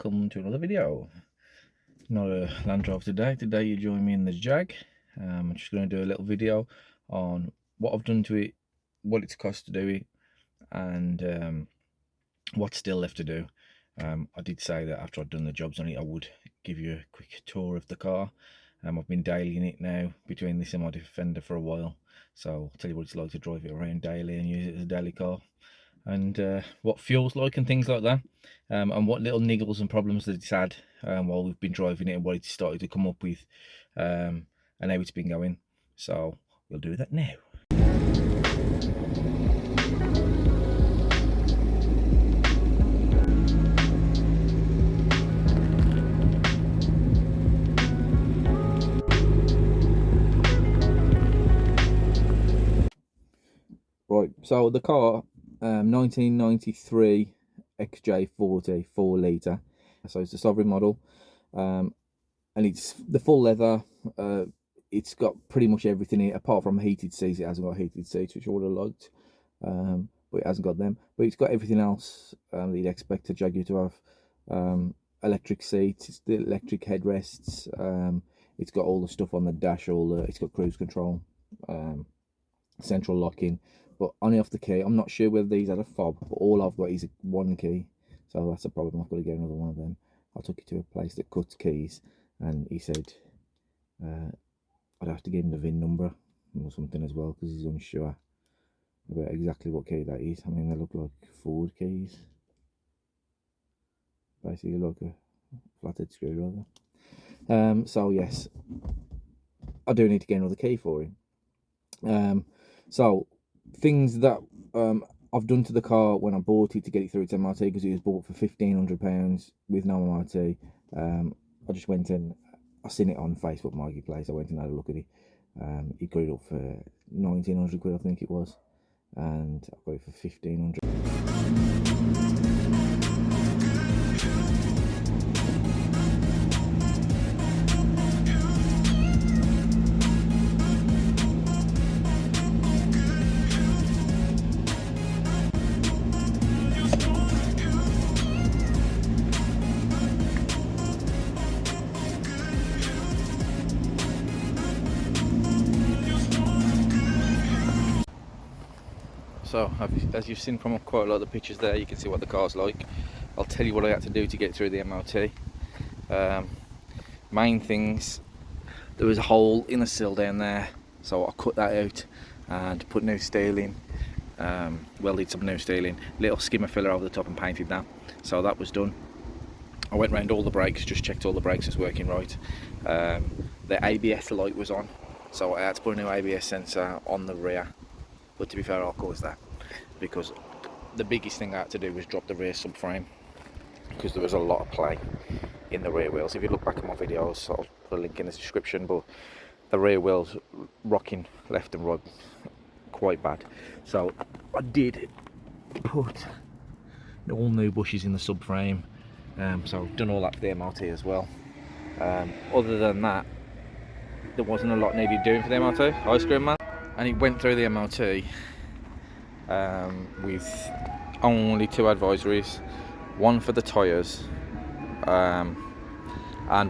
welcome to another video. Not a Land Rover today. Today you join me in the Jag. I'm just going to do a little video on what I've done to it, what it's cost to do it, and what's still left to do. I did say that after I'd done the jobs on it I would give you a quick tour of the car. I've been dailying it now between this and my Defender for a while, so I'll tell you what it's like to drive it around daily and use it as a daily car, and what fuel's like and things like that, and what little niggles and problems that it's had while we've been driving it, and what it's started to come up with, and how it's been going. So we'll do that now. Right, so the car, 1993 xj40 4 litre, so it's a Sovereign model, and it's the full leather. It's got pretty much everything in it apart from heated seats. It hasn't got heated seats, which I would have liked, but it hasn't got them. But it's got everything else that you'd expect a Jaguar to have. Electric seats, it's the electric headrests, it's got all the stuff on the dash, it's got cruise control, central locking. But on and off the key, I'm not sure whether these had a fob, but all I've got is one key, so that's a problem. I've got to get another one of them. I took it to a place that cuts keys, and he said I'd have to give him the VIN number or something as well, because he's unsure about exactly what key that is. I mean, they look like Ford keys, basically like a flathead screwdriver. So yes, I do need to get another key for him. So things that I've done to the car when I bought it to get it through its MRT, because it was bought for £1,500 with no MRT. I just went and I seen it on Facebook Marketplace. I went and had a look at it. He got it up for 1,900 quid, I think it was, and I got it for 1,500. So, as you've seen from quite a lot of the pictures there, you can see what the car's like. I'll tell you what I had to do to get through the MOT. Main things, there was a hole in the sill down there, so I cut that out and put new steel in, welded some new steel in, little skimmer filler over the top and painted that. So that was done. I went round all the brakes, just checked all the brakes was working right. The ABS light was on, so I had to put a new ABS sensor on the rear. But to be fair, I'll cause that, because the biggest thing I had to do was drop the rear subframe, because there was a lot of play in the rear wheels. If you look back at my videos, I'll put a link in the description, but the rear wheels rocking left and right quite bad. So I did put all new bushes in the subframe, so I've done all that for the MOT as well. Other than that, there wasn't a lot needed doing for the MOT. Ice cream man. And it went through the MOT with only 2 advisories, one for the tyres and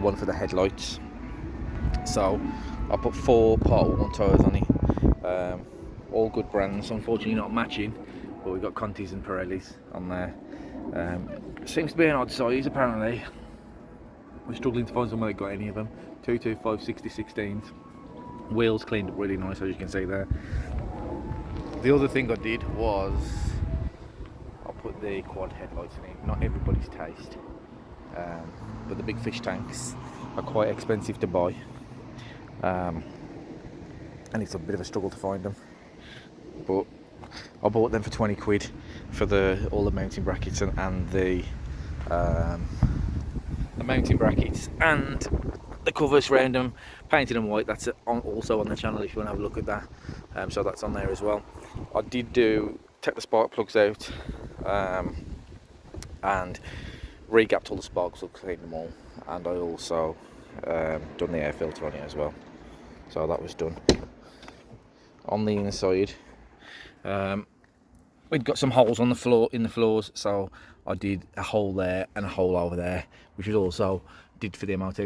one for the headlights. So I put 4 part 1 tyres on it, all good brands, unfortunately not matching, but we've got Contis and Pirellis on there. Seems to be an odd size apparently. We're struggling to find somewhere that got any of them. 225 60/16s. Wheels cleaned up really nice, as you can see there. The other thing I did was I put the quad headlights in it. Not everybody's taste, but the big fish tanks are quite expensive to buy, and it's a bit of a struggle to find them. But I bought them for 20 quid for all the mounting brackets and the mounting brackets and the covers around them, painted them white. That's also on the channel if you want to have a look at that. So that's on there as well. I did take the spark plugs out, and re-gapped all the spark plugs, cleaned them all, and I also done the air filter on it as well. So that was done. On the inside, we'd got some holes on the floor, in the floors, so I did a hole there and a hole over there, which was also did for the MOT.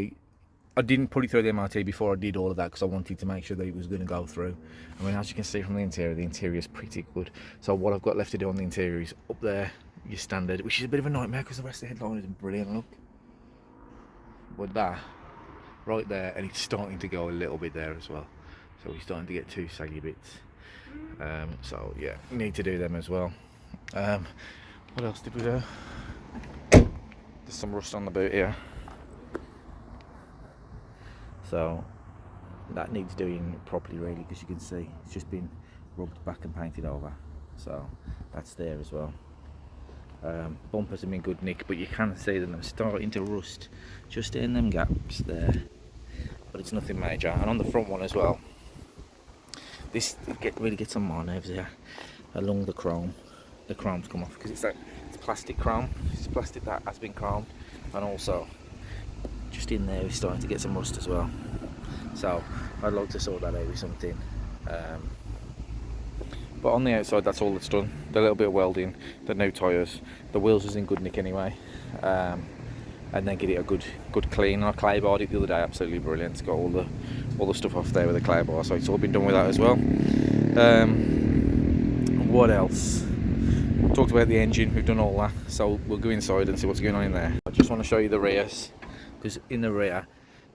I didn't put it through the MOT before I did all of that because I wanted to make sure that it was going to go through. I mean, as you can see from the interior is pretty good. So what I've got left to do on the interior is up there, your standard, which is a bit of a nightmare because the rest of the headline is brilliant, look. But that, right there, and it's starting to go a little bit there as well. So we're starting to get two saggy bits. So yeah, need to do them as well. What else did we do? There's some rust on the boot here. So that needs doing properly really, because you can see it's just been rubbed back and painted over. So that's there as well. Bumpers have been good nick, but you can see that they're starting to rust just in them gaps there. But it's nothing major. And on the front one as well, this really gets on my nerves here along the chrome. The chrome's come off because it's plastic chrome. It's plastic that has been chromed, and also just in there, we're starting to get some rust as well. So I'd like to sort that out with something. But on the outside, that's all that's done. The little bit of welding, the new tyres, the wheels was in good nick anyway, and then get it a good clean. I clay barred it the other day, absolutely brilliant. It's got all the stuff off there with the clay bar, so it's all been done with that as well. What else? Talked about the engine, we've done all that, so we'll go inside and see what's going on in there. I just want to show you the rears, because in the rear,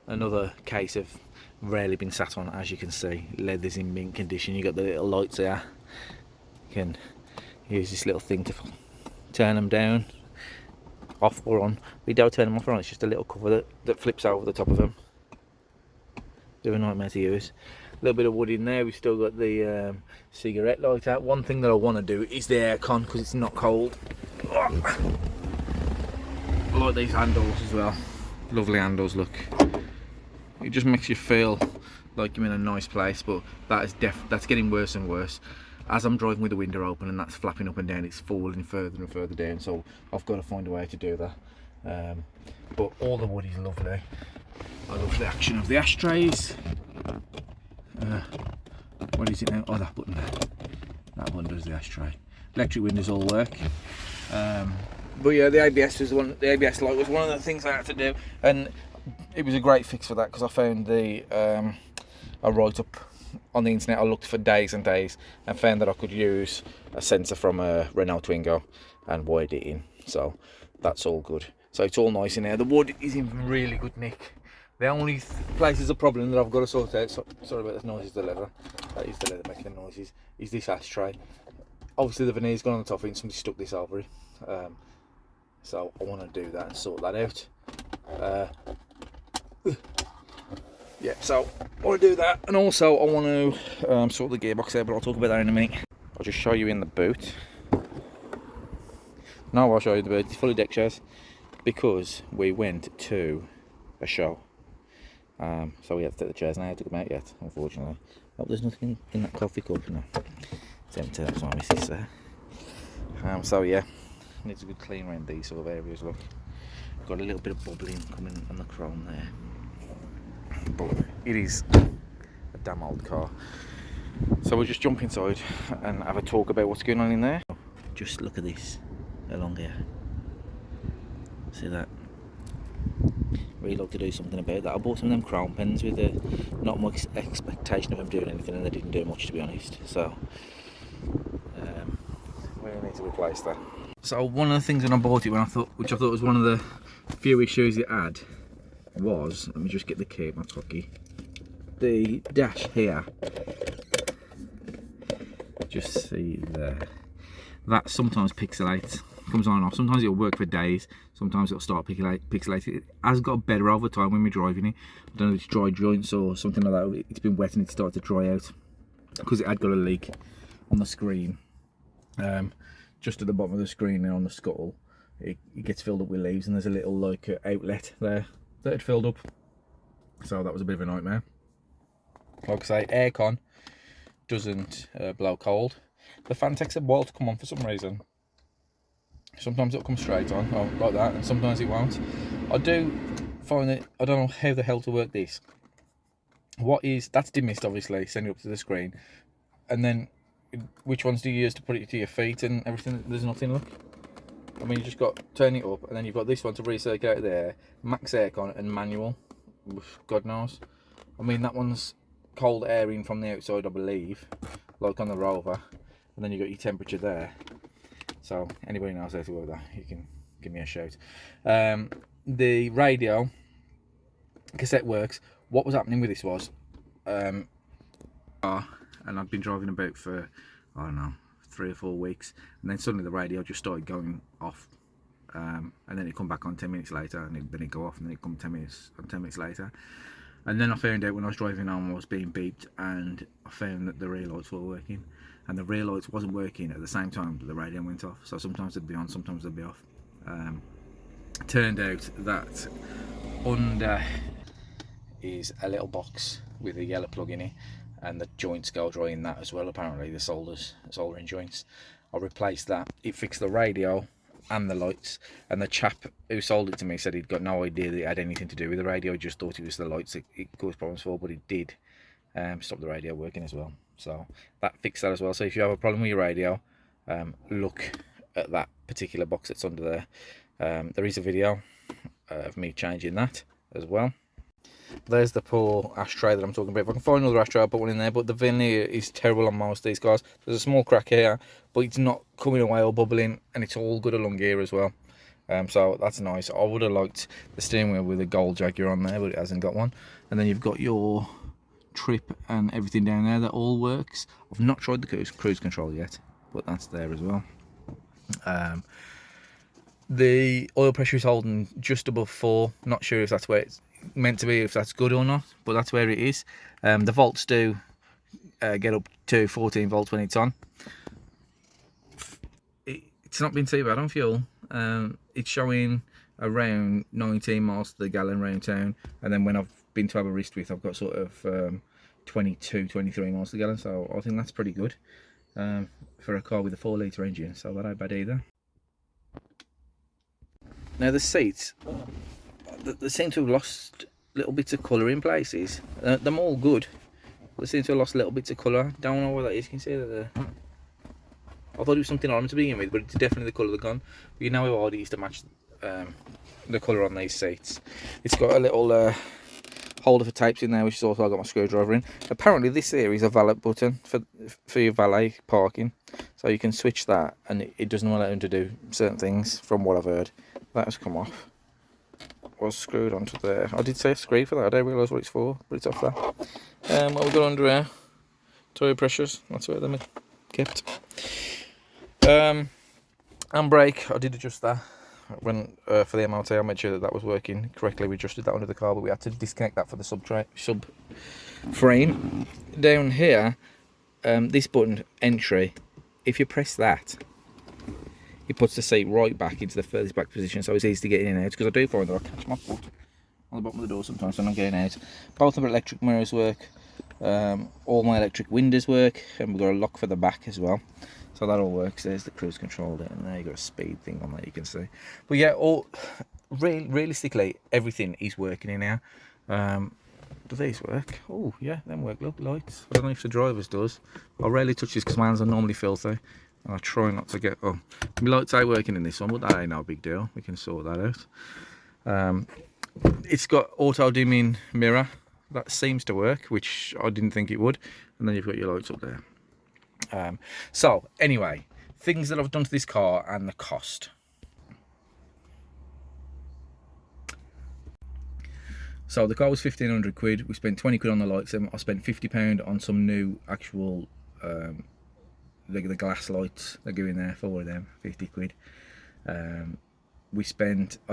another case of rarely been sat on. As you can see, leather's in mint condition. You got the little lights there. You can use this little thing to turn them down, off or on. We don't turn them off or on, it's just a little cover that flips over the top of them. They're a nightmare to use. A little bit of wood in there. We've still got the cigarette light out. One thing that I want to do is the aircon, because it's not cold. I like these handles as well. Lovely handles, look. It just makes you feel like you're in a nice place, but that's getting worse and worse. As I'm driving with the window open and that's flapping up and down, it's falling further and further down, so I've got to find a way to do that. But all the wood is lovely. I love the action of the ashtrays. What is it now? Oh, that button there. That one does the ashtray. Electric windows all work. But yeah, the ABS light was one of the things I had to do, and it was a great fix for that, because I found a write-up on the internet. I looked for days and days and found that I could use a sensor from a Renault Twingo and wired it in, so that's all good. So it's all nice in there. The wood is in really good nick. The only place is a problem that I've got to sort out, sorry about the noises, the leather, that is the leather making the noises, is this ashtray. Obviously the veneer's gone on the top of it and somebody stuck this over it, so I want to do that and sort that out. Yeah, so I want to do that, and also I want to sort the gearbox there, but I'll talk about that in a minute. I'll just show you in the boot. No, I'll show you the boot. It's fully deck chairs because we went to a show. So we had to take the chairs, and I haven't took them out yet, unfortunately. Oh, there's nothing in that coffee cup, no. It's empty, that's my missus there. So yeah, needs a good clean around these sort of areas, look. Got a little bit of bubbling coming on the chrome there. But it is a damn old car. So we'll just jump inside and have a talk about what's going on in there. Just look at this along here. See that? Really like to do something about that. I bought some of them chrome pens with not much expectation of them doing anything, and they didn't do much, to be honest. So we need to replace that. So one of the things when I bought it, which I thought was one of the few issues it had, was, let me just get the key, my hockey. The dash here, just see there, that sometimes pixelates, comes on and off. Sometimes it'll work for days, sometimes it'll start pixelating. It has got better over time when we're driving it. I don't know if it's dry joints or something like that. It's been wet and it started to dry out because it had got a leak on the screen. Just at the bottom of the screen there on the scuttle, it gets filled up with leaves, and there's a little like outlet there that had filled up. So that was a bit of a nightmare. Like I say, aircon doesn't blow cold. The fan takes a while to come on for some reason. Sometimes it'll come straight on, like that, and sometimes it won't. I do find that I don't know how the hell to work this. That's dimmed, obviously, send it up to the screen, and then which ones do you use to put it to your feet and everything? There's nothing, look. I mean, you just got turn it up, and then you've got this one to recirculate there, max aircon and manual. God knows. I mean, that one's cold air in from the outside, I believe, like on the Rover, and then you got your temperature there. So anybody knows how to work that, you can give me a shout. The radio cassette works. What was happening with this was, and I've been driving about for, I don't know, 3 or 4 weeks, and then suddenly the radio just started going off, and then it come back on 10 minutes later, and then it go off, and then it come 10 minutes later, and then I found out when I was driving home I was being beeped, and I found that the rear lights were working, and the rear lights wasn't working at the same time that the radio went off. So sometimes they'd be on, sometimes they'd be off. Turned out that under is a little box with a yellow plug in it, and the joints go dry in that as well, apparently, the soldering joints. I replaced that. It fixed the radio and the lights, and the chap who sold it to me said he'd got no idea that it had anything to do with the radio. He just thought it was the lights it caused problems for, but it did stop the radio working as well. So that fixed that as well. So if you have a problem with your radio, look at that particular box that's under there. There is a video of me changing that as well. There's the poor ashtray that I'm talking about. If I can find another ashtray, I'll put one in there, but the veneer is terrible on most of these cars. There's a small crack here, but it's not coming away or bubbling, and it's all good along here as well. So that's nice. I would have liked the steering wheel with a gold Jaguar on there, but it hasn't got one. And then you've got your trip and everything down there that all works. I've not tried the cruise control yet, but that's there as well. The oil pressure is holding just above 4. Not sure if that's where it's meant to be, if that's good or not, but that's where it is. The volts do get up to 14 volts when it's on. It's not been too bad on fuel. It's showing around 19 miles to the gallon round town, and then when I've been to have a wrist with, I've got sort of 22, 23 miles to the gallon, so I think that's pretty good for a car with a 4-litre engine, so that ain't bad either. Now the seats, they seem to have lost little bits of colour in places. They're all good. They seem to have lost little bits of colour. Don't know what that is. You can see that I thought it was something on them to begin with, but it's definitely the colour they've gone. But you know how hard it is to match the colour on these seats. It's got a little holder for tapes in there, which is also got my screwdriver in. Apparently this here is a valet button for your valet parking, so you can switch that, and it doesn't allow them to do certain things, from what I've heard. That has come off. Was screwed onto there. I did say a screw for that. I don't realise what it's for, but it's off there. What we've got under here, tyre pressures. That's where they're kept. Handbrake, I did adjust that when for the MOT. I made sure that that was working correctly. We adjusted that under the car, but we had to disconnect that for the sub frame. Down here, this button entry, if you press that, it puts the seat right back into the furthest back position, so it's easy to get in and out, because I do find that I catch my foot on the bottom of the door sometimes when I'm getting out. Both of the electric mirrors work, all my electric windows work, and we've got a lock for the back as well, so that all works. There's the cruise control there, and there you've got a speed thing on there, you can see. But yeah, realistically, everything is working in here. Do these work? Oh yeah, them work. Look, lights. I don't know if the driver's does. I rarely touch this because my hands are normally filthy. I try not to get, my lights ain't working in this one, but that ain't no big deal. We can sort that out. It's got auto dimming mirror. That seems to work, which I didn't think it would. And then you've got your lights up there. So anyway, things that I've done to this car and the cost. So the car was 1,500 quid. We spent 20 quid on the lights, and I spent £50 on some new actual the glass lights that go in there, 4 of them, 50 quid. I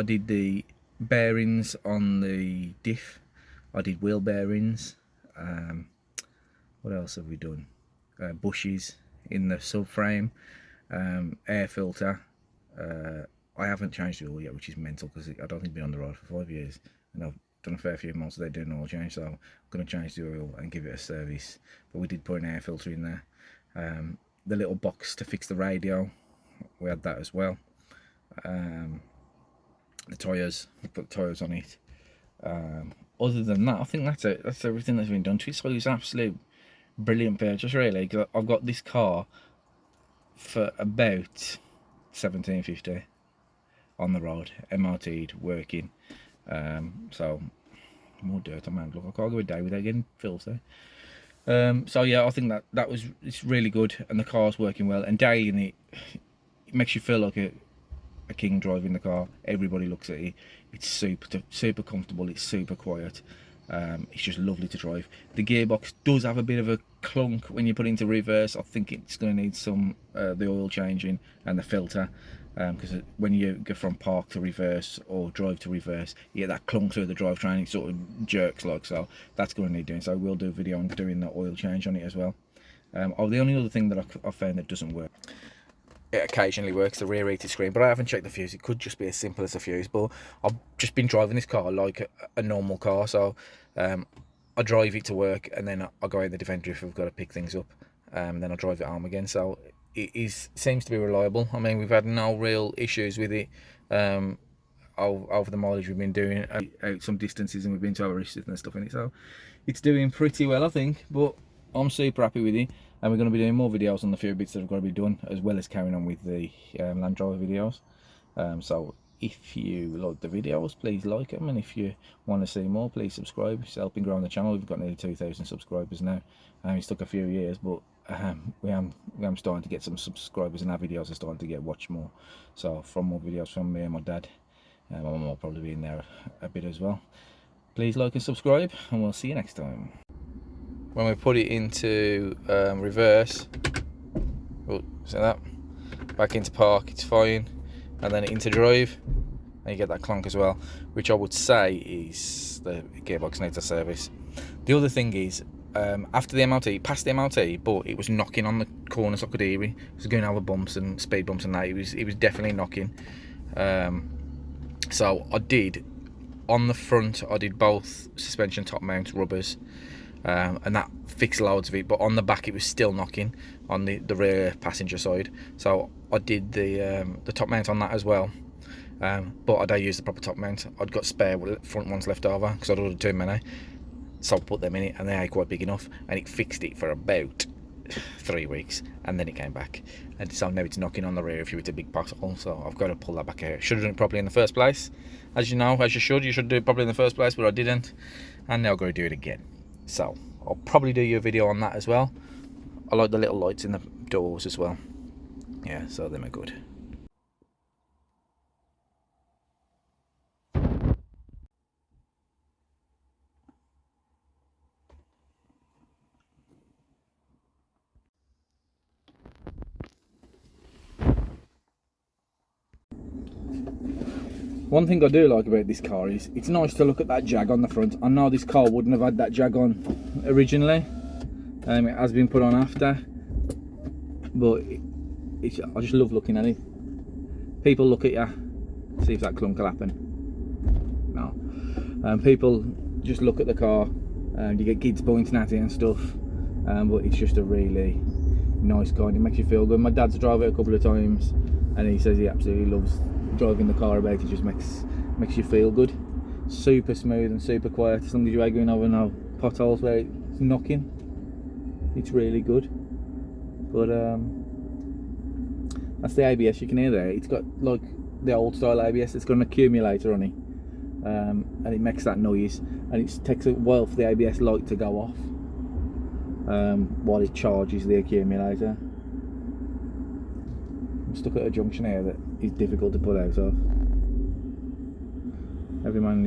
did the bearings on the diff, I did wheel bearings. What else have we done? Bushes in the subframe, air filter. I haven't changed the oil yet, which is mental, because I don't think it's been on the road for 5 years, and I've done a fair few months today doing an oil change, so I'm going to change the oil and give it a service. But we did put an air filter in there. The little box to fix the radio, we had that as well. The tyres, we put the tyres on it. Other than that, I think that's it. That's everything that's been done to it. So it's absolute brilliant purchase really, because I've got this car for about 1750 on the road, MOT'd, working. So more dirt on my hand. Look, I can't go a day without getting filthy. So yeah, I think it's really good, and the car's working well, and daily in it makes you feel like a king driving the car. Everybody looks at it. It's super comfortable. It's super quiet. It's just lovely to drive. The gearbox does have a bit of a clunk when you put it into reverse. I think it's going to need some the oil changing and the filter, because when you go from park to reverse or drive to reverse, you get that clunk through the drivetrain. It sort of jerks like so. That's going to need doing. So we'll do a video on doing the oil change on it as well. The only other thing that I found that doesn't work, it occasionally works, the rear heated screen, but I haven't checked the fuse. It could just be as simple as a fuse, but I've just been driving this car like a normal car. So I drive it to work, and then I go out the Defender if we've got to pick things up, then I drive it home again. So it seems to be reliable. I mean, we've had no real issues with it over the mileage we've been doing out some distances, and we've been to our races and stuff in it. So it's doing pretty well, I think, but I'm super happy with it. And we're going to be doing more videos on the few bits that have got to be done, as well as carrying on with the Land Rover videos. So if you like the videos, please like them, and if you want to see more, please subscribe. It's helping grow the channel. We've got nearly 2,000 subscribers now. It's took a few years, but we am starting to get some subscribers, and our videos are starting to get watched more. So from more videos from me and my dad, my mum will probably be in there a bit as well. Please like and subscribe, and we'll see you next time. When we put it into reverse, oh, see that? Back into park, it's fine, and then into drive, and you get that clunk as well, which I would say is the gearbox needs a service. The other thing is, after the MOT, past the MOT, but it was knocking on the corners. I could hear it. It was going over bumps and speed bumps and that. It was definitely knocking. So I did, on the front, I did both suspension top mount rubbers. And that fixed loads of it, but on the back it was still knocking on the rear passenger side. So I did the top mount on that as well, but I don't use the proper top mount. I'd got spare front ones left over because I'd ordered too many, so I put them in it, and they ain't quite big enough, and it fixed it for about 3 weeks, and then it came back, and so now it's knocking on the rear if you hit a big pothole. So I've got to pull that back out. Should have done it properly in the first place, as you know, as you should do it properly in the first place, but I didn't, and now I've got to do it again. So I'll probably do you a video on that as well. I like the little lights in the doors as well. Yeah, so them are good. One thing I do like about this car is it's nice to look at that Jag on the front. I know this car wouldn't have had that Jag on originally. It has been put on after, but I just love looking at it. People look at you, see if that clunk will happen. No. People just look at the car, and you get kids pointing at it and stuff. But it's just a really nice car, and it makes you feel good. My dad's drove it a couple of times, and he says he absolutely loves driving the car about. It just makes you feel good. Super smooth and super quiet, as long as you ain't going over no potholes where it's knocking. It's really good. But that's the ABS you can hear there. It's got like the old style ABS. It's got an accumulator on it, and it makes that noise, and it takes a while for the ABS light to go off while it charges the accumulator. I'm stuck at a junction here that is difficult to pull out of. Every man